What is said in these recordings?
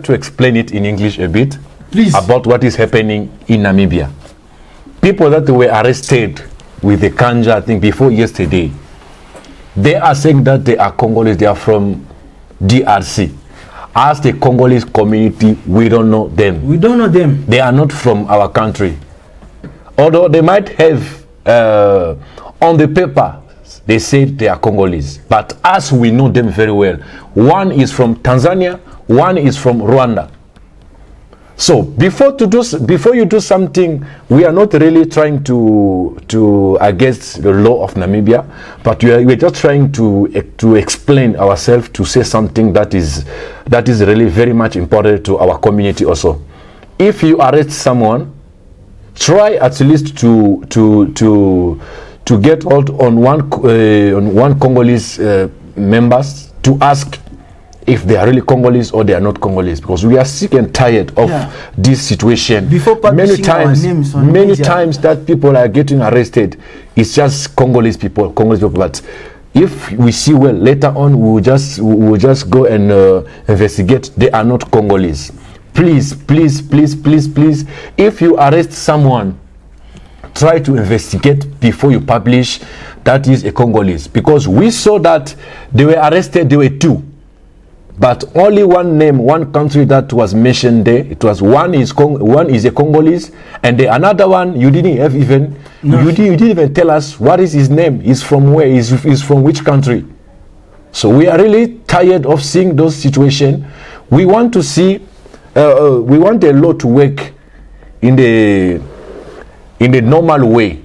to explain it in English a bit. Please. About what is happening in Namibia. People that were arrested with the Kanja, I think, before yesterday, they are saying that they are Congolese, they are from DRC. As the Congolese community, we don't know them. We don't know them. They are not from our country. Although they might have, on the paper, they say they are Congolese. But as we know them very well, one is from Tanzania, one is from Rwanda. So before you do something, we are not really trying to against the law of Namibia, but we're just trying to explain ourselves, to say something that is really very much important to our community also. If you arrest someone, try at least to get hold on one Congolese members to ask if they are really Congolese or they are not Congolese, because we are sick and tired of this situation. Before publishing many times that people are getting arrested, it's just Congolese people. But if we see well later on, we will just go and investigate. They are not Congolese. Please, if you arrest someone, try to investigate before you publish that is a Congolese, because we saw that they were arrested. There were two. But only one name, one country that was mentioned there. It was one is a Congolese, and the another one you didn't even tell us what is his name. He's from where? He's from which country? So we are really tired of seeing those situations. We want to see, we want the law to work in the normal way.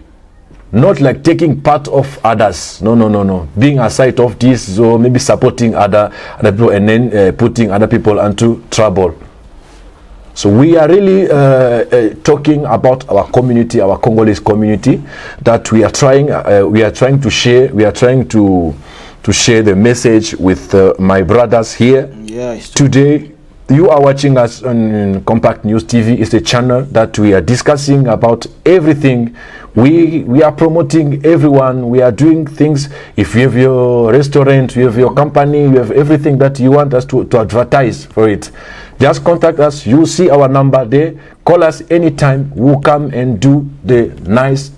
Not like taking part of others. No. Being aside of this, or maybe supporting other people and then putting other people into trouble. So we are really talking about our community, our Congolese community, that we are trying to share. We are trying to share the message with my brothers here. Today. You are watching us on Compact News TV. It's a channel that we are discussing about everything. We are promoting everyone. We are doing things. If you have your restaurant, you have your company, you have everything that you want us to advertise for it, just contact us. You see our number there. Call us anytime. We'll come and do the nice,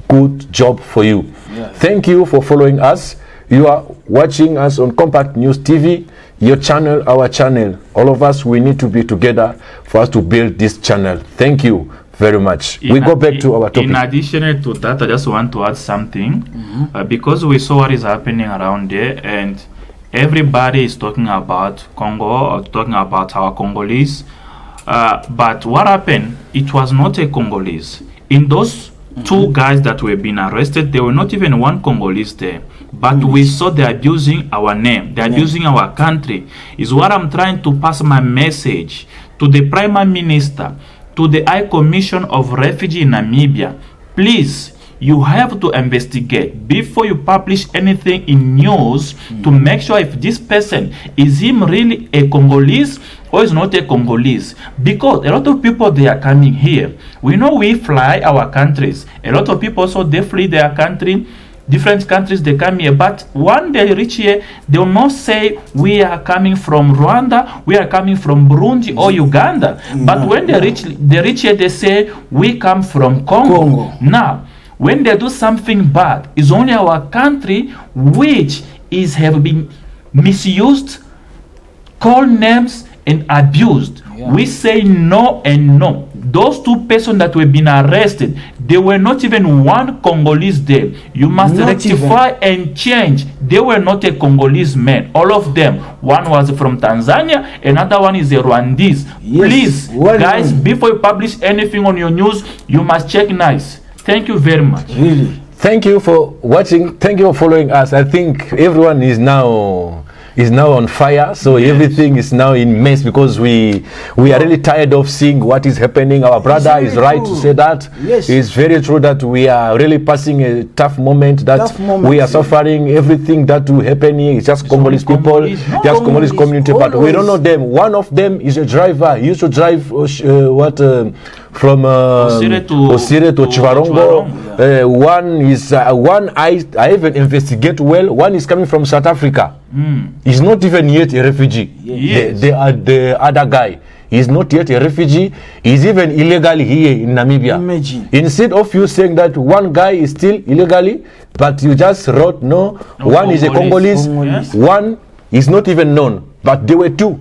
good job for you. Thank you for following us. You are watching us on Compact News TV. Your channel, our channel. All of us, we need to be together for us to build this channel. Thank you very much. We go back to our topic. In addition to that, I just want to add something. Because we saw what is happening around there, and everybody is talking about Congo or talking about our Congolese. But what happened, it was not a Congolese. In those two guys that were being arrested, there were not even one Congolese there. But we saw they're abusing our name, they're abusing our country. Is what I'm trying to pass my message to the Prime Minister, to the High Commission of Refugee in Namibia. Please, you have to investigate before you publish anything in news to make sure if this person is him really a Congolese or is not a Congolese. Because a lot of people, they are coming here. We know we fly our countries. A lot of people also, they flee their country. Different countries, they come here, but when they reach here, they will not say we are coming from Rwanda, we are coming from Burundi or Uganda. But when they reach here, they say we come from Congo. Now, when they do something bad, it's only our country which have been misused, called names, and abused. We say no and no. Those two persons that were being arrested, they were not even one Congolese there. You must rectify and change. They were not a Congolese man. All of them. One was from Tanzania, another one is a Rwandese. Please, guys, before you publish anything on your news, you must check nice. Thank you very much. Really. Thank you for watching. Thank you for following us. I think everyone is now on fire, so everything is now in mess, because we are really tired of seeing what is happening. Our brother is right to say that. It's very true that we are really passing a tough moment, we are suffering. Everything that will happen here is just Congolese people, just Congolese community, but we don't know them. One of them is a driver. He used to drive from Osire to Chivarongo. One is I even investigate well. One is coming from South Africa. He's not even yet a refugee. there. Yes. The other guy is not yet a refugee. He's even illegally here in Namibia. Imagine. Instead of you saying that one guy is still illegally, but you just wrote no, one is a Congolese, Yes. one is not even known, but there were two.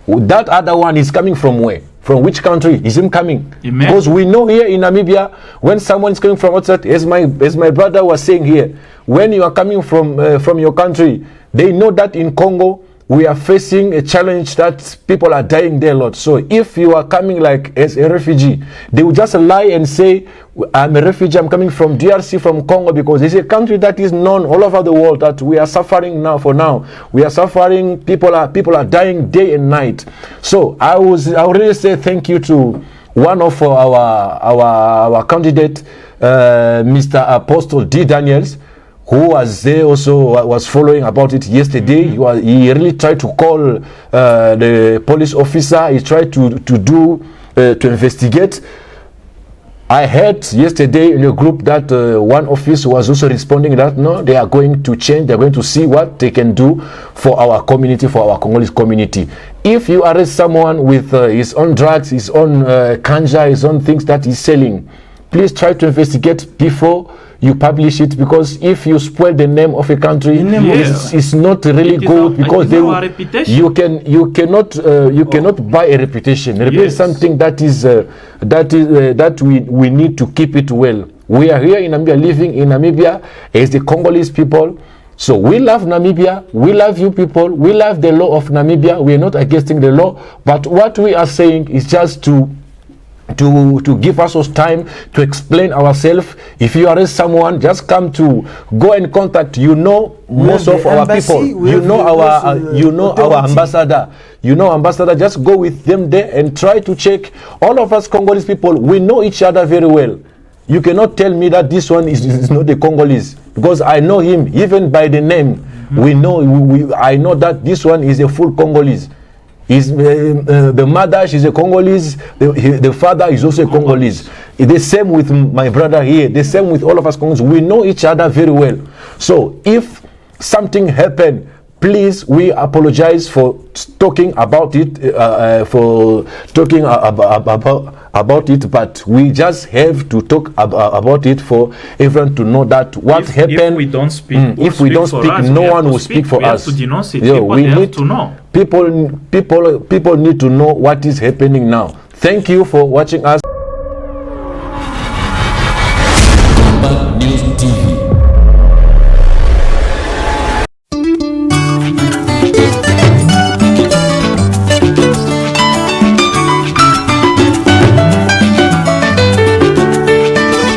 That other one is coming from where? From which country is him coming? Imagine. Because we know here in Namibia, when someone is coming from outside, as my brother was saying here, when you are coming from your country, they know that in Congo we are facing a challenge that people are dying there a lot. So if you are coming like as a refugee, they will just lie and say, I'm a refugee, I'm coming from DRC, from Congo, because it's a country that is known all over the world that we are suffering now. For now, we are suffering. People are dying day and night. So I really say thank you to one of our candidate, Mr. Apostle D. Daniels, who was there also was following about it yesterday. He really tried to call the police officer. He tried to investigate. I heard yesterday in a group that one officer was also responding that no, they are going to change. They're going to see what they can do for our community, for our Congolese community. If you arrest someone with his own drugs, his own ganja, his own things that he's selling, please try to investigate before you publish it, because if you spoil the name of a country, it's not really good, because you cannot buy a reputation. Reputation is something that we need to keep it well. We are here in Namibia, living in Namibia as the Congolese people. So we love Namibia, we love you people, we love the law of Namibia. We are not against the law, but what we are saying is just to give us time to explain ourselves. If you arrest someone, just come to go and contact. Most of our people. Our ambassador. Ambassador. Just go with them there and try to check. All of us Congolese people, we know each other very well. You cannot tell me that this one is not a Congolese, because I know him even by the name. I know that this one is a full Congolese. The mother, she's a Congolese. The father is also a Congolese. The same with my brother here. The same with all of us Congolese. We know each other very well. So if something happened, please, we apologize for talking about it. About it, but we just have to talk about it for everyone to know that what happened. If we don't speak, if we don't speak, no one will speak for us. We have to denounce it. We need to know. People need to know what is happening now. Thank you for watching us.